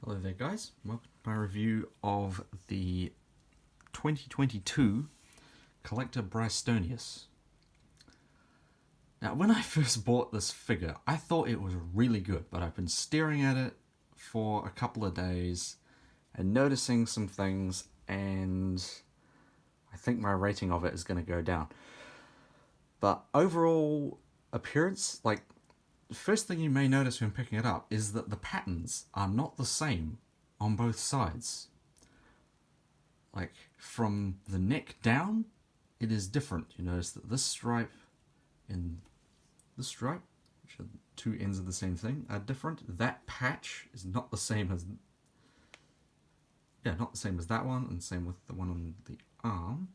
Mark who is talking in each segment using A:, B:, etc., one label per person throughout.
A: Hello there guys, welcome to my review of the 2022 CollectA Brighstoneus. Now when I first bought this figure, I thought it was really good, but I've been staring at it for a couple of days and noticing some things, and I think my rating of it is going to go down. But overall appearance, the first thing you may notice when picking it up is that the patterns are not the same on both sides. Like, from the neck down, it is different. You notice that this stripe and this stripe, which are two ends of the same thing, are different. That patch is not the same as that one, and same with the one on the arm.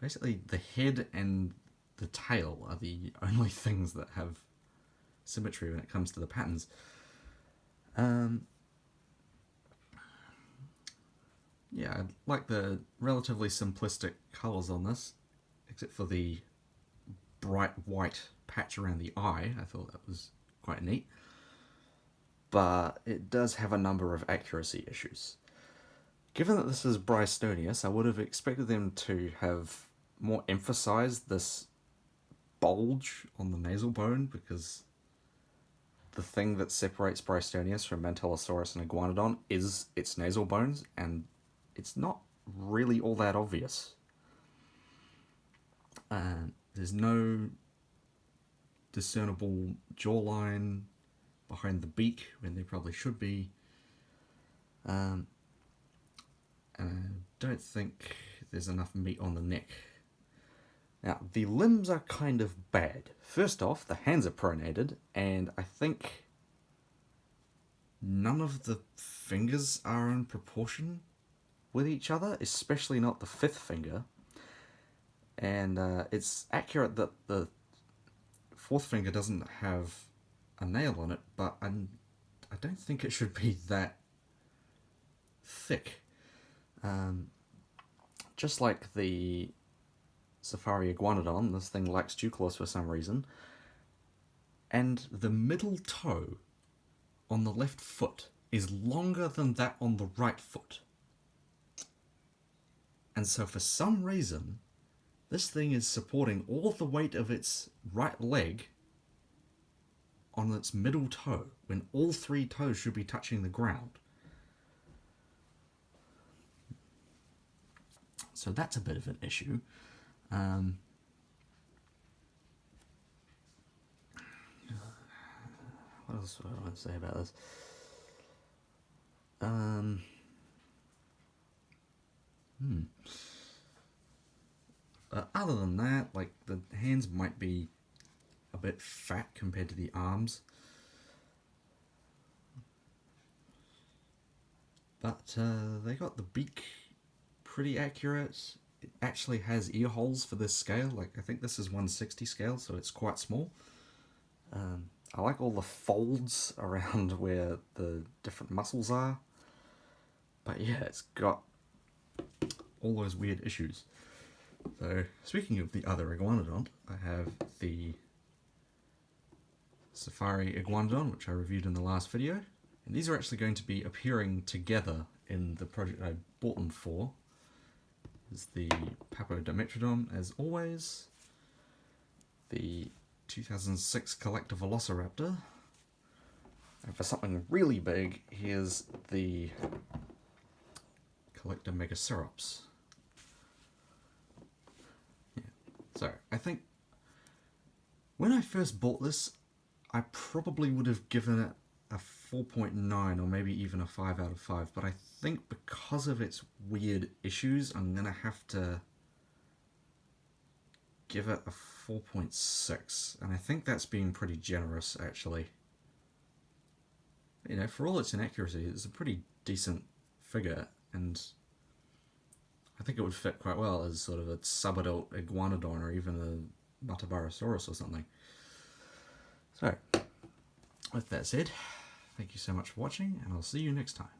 A: Basically, the head and the tail are the only things that have symmetry when it comes to the patterns. Yeah, I like the relatively simplistic colours on this, except for the bright white patch around the eye. I thought that was quite neat. But it does have a number of accuracy issues. Given that this is Brighstoneus, I would have expected them to have more emphasized this bulge on the nasal bone, because the thing that separates Brighstoneus from Mantellosaurus and Iguanodon is its nasal bones, and it's not really all that obvious. There's no discernible jawline behind the beak when there probably should be. And I don't think there's enough meat on the neck. Now, the limbs are kind of bad. First off, the hands are pronated, and I think none of the fingers are in proportion with each other, especially not the fifth finger. And it's accurate that the fourth finger doesn't have a nail on it, but I don't think it should be that thick. Just like the Safari Iguanodon, this thing lacks dewclaws for some reason, and the middle toe on the left foot is longer than that on the right foot. And so for some reason, this thing is supporting all of the weight of its right leg on its middle toe, when all three toes should be touching the ground. So that's a bit of an issue. What else do I want to say about this? Other than that, the hands might be a bit fat compared to the arms. But they got the beak pretty accurate. It actually has ear holes for this scale. I think this is 1/60 scale, so it's quite small. I like all the folds around where the different muscles are. But yeah, it's got all those weird issues. So, speaking of the other Iguanodon, I have the Safari Iguanodon, which I reviewed in the last video. And these are actually going to be appearing together in the project I bought them for. Is the Papodimetrodon, as always, the 2006 CollectA Velociraptor, and for something really big, here's the CollectA Megacerops. Yeah. So, I think when I first bought this, I probably would have given it a 4.9 or maybe even a 5 out of 5, but I think because of its weird issues, I'm going to have to give it a 4.6, and I think that's being pretty generous, actually. You know, for all its inaccuracy, it's a pretty decent figure, and I think it would fit quite well as sort of a subadult Iguanodon or even a Matabarosaurus or something. So, with that said, thank you so much for watching, and I'll see you next time.